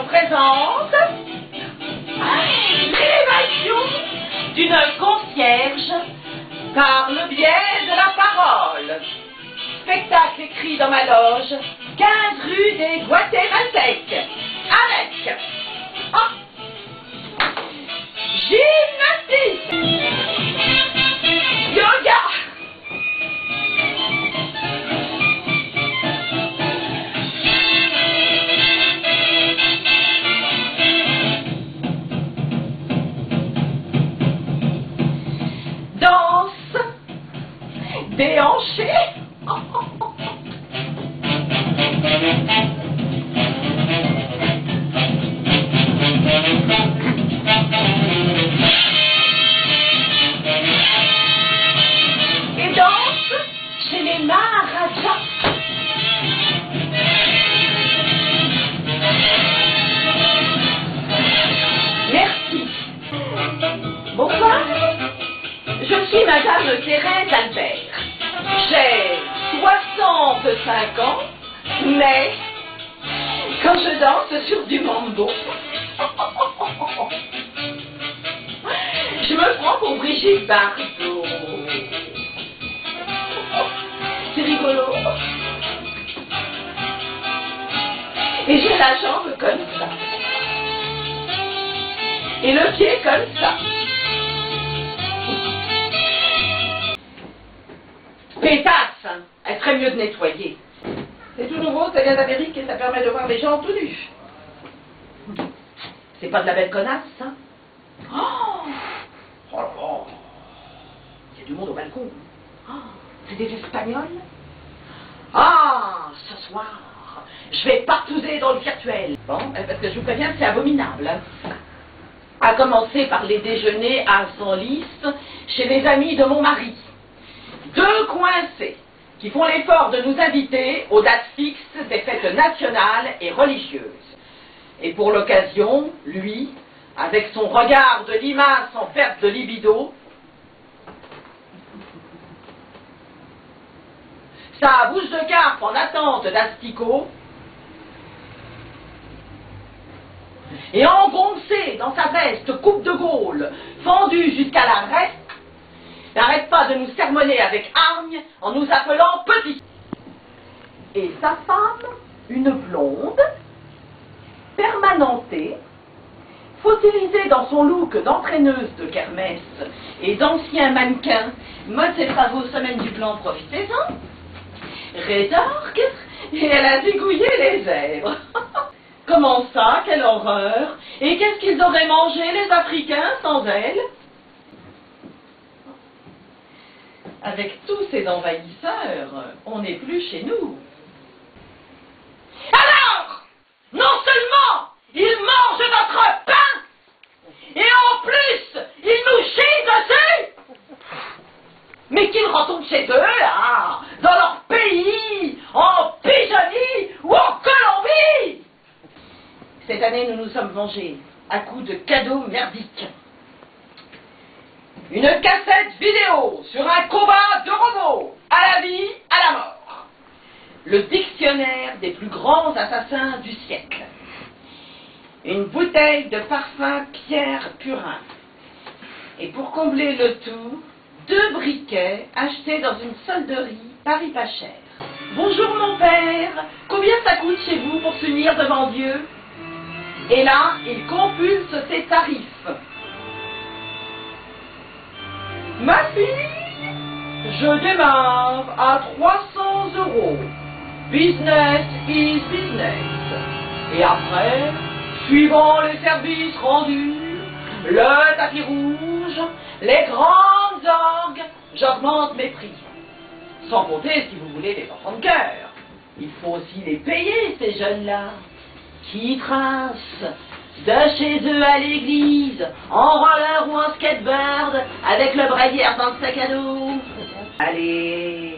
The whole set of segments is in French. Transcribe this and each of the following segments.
vous présente l'élévation d'une concierge par le biais de la parole. Spectacle écrit dans ma loge, 15 rue des Guatémaltèques, avec gymnastique, yoga, danse, déhanché. Et danse chez les Maharajas. Merci. Bonsoir. Je suis Madame Thérèse Albert. J'ai 65 ans, mais quand je danse sur du mambo, je me prends pour Brigitte Bardot. C'est rigolo. Et j'ai la jambe comme ça. Et le pied comme ça. Pétasse, hein. Elle ferait mieux de nettoyer. C'est tout nouveau, ça vient d'Amérique et ça permet de voir les gens tout nus. C'est pas de la belle connasse, hein? Oh là là! Il y a du monde au balcon. Oh, c'est des Espagnols? Ah, ce soir, je vais partouzer dans le virtuel. Bon, parce que je vous préviens, c'est abominable. Hein. À commencer par les déjeuners à 100 listes chez les amis de mon mari. Deux coincés qui font l'effort de nous inviter aux dates fixes des fêtes nationales et religieuses. Et pour l'occasion, lui, avec son regard de limace en perte de libido, sa bouche de carpe en attente d'asticot, et engoncé dans sa veste coupe de Gaulle, fendue jusqu'à la reste, n'arrête pas de nous sermonner avec hargne en nous appelant petits. Et sa femme, une blonde, permanentée, fossilisée dans son look d'entraîneuse de kermesse et d'ancien mannequin, mode ses travaux semaine du plan, profitez-en, rétorque, et elle a zigouillé les zèbres. Comment ça, quelle horreur! Et qu'est-ce qu'ils auraient mangé, les Africains, sans elle? Avec tous ces envahisseurs, on n'est plus chez nous. Alors, non seulement ils mangent notre pain, et en plus, ils nous chient dessus, mais qu'ils retournent chez eux, là, dans leur pays, en Pigeonnie ou en Colombie. Cette année, nous nous sommes vengés à coups de cadeaux merdiques. Une cassette vidéo sur un combat de robots, à la vie, à la mort. Le dictionnaire des plus grands assassins du siècle. Une bouteille de parfum Pierre Purin. Et pour combler le tout, 2 briquets achetés dans une solderie Paris pas cher. Bonjour mon père, combien ça coûte chez vous pour s'unir devant Dieu? Et là, il compulse ses tarifs. Ma fille, je démarre à 300 €. Business is business. Et après, suivant les services rendus, le tapis rouge, les grandes orgues, j'augmente mes prix. Sans compter si vous voulez des enfants de cœur. Il faut aussi les payer, ces jeunes-là, qui tracent de chez eux à l'église, en roller ou en skateboard, avec le braillard dans le sac à dos. Allez,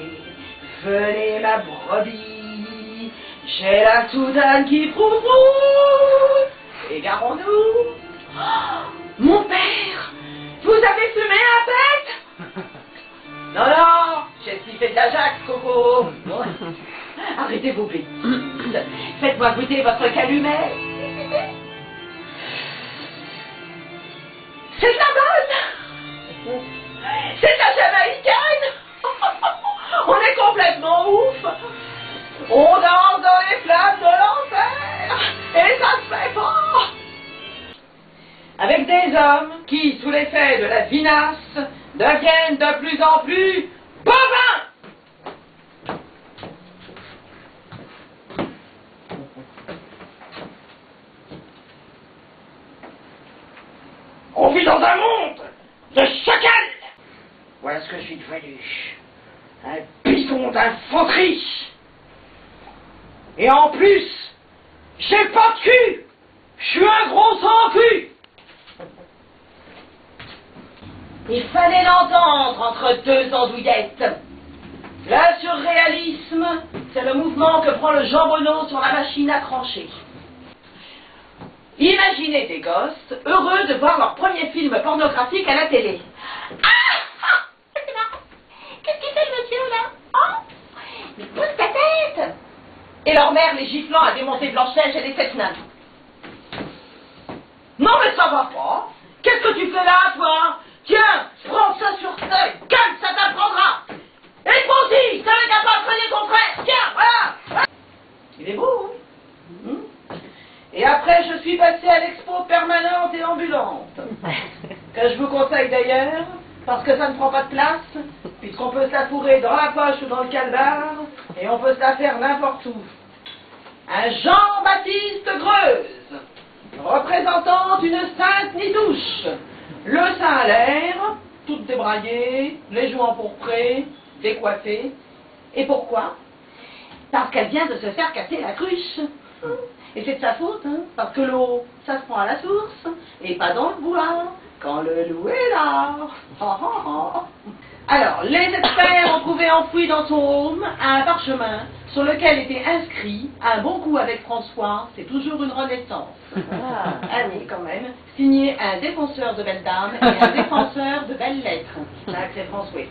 venez ma brebis, j'ai la soutane qui froufrou. Égarons-nous. Oh, mon père, vous avez fumé un pet? Non, non, j'ai sniffé de la Jacques, Coco. Arrêtez vos bêtises. Faites-moi goûter votre calumet. hommes qui, sous l'effet de la vinasse, deviennent de plus en plus bovins. On vit dans un monde de chacal. Voilà ce que je suis devenu. Un bison d'infanterie. Et en plus, j'ai pas de cul. Je suis un gros sans-cul. Il fallait l'entendre entre deux andouillettes. Le surréalisme, c'est le mouvement que prend le jambonneau sur la machine à trancher. Imaginez des gosses heureux de voir leur premier film pornographique à la télé. Ah, c'est marrant. Qu'est-ce qu'il fait le monsieur là? Oh, mais pousse ta tête. Et leur mère les giflant à démonter Blanche-Neige et les sept nains. Non mais ça va pas. Qu'est-ce que tu fais là, toi? Tiens, prends ça sur ta gueule, ça t'apprendra. Et toi aussi, ça n'est qu'à pas traîner ton frère. Tiens, voilà. Il est beau, hein? Et après, je suis passée à l'expo permanente et ambulante, que je vous conseille d'ailleurs, parce que ça ne prend pas de place, puisqu'on peut se la fourrer dans la poche ou dans le calbar, et on peut se la faire n'importe où. Un Jean-Baptiste Greuze, représentant une sainte nitouche, le sein à l'air, toute débraillée, les joues empourprées, décoiffée. Et pourquoi? Parce qu'elle vient de se faire casser la cruche. Et c'est de sa faute, hein, parce que l'eau, ça se prend à la source, et pas dans le bois, quand le loup est là. Alors, les experts ont trouvé enfoui dans son home un parchemin sur lequel était inscrit « Un bon coup avec François, c'est toujours une renaissance ». Ah oui, quand même. Signé un défenseur de belles dames et un défenseur de belles lettres. Là, c'est François.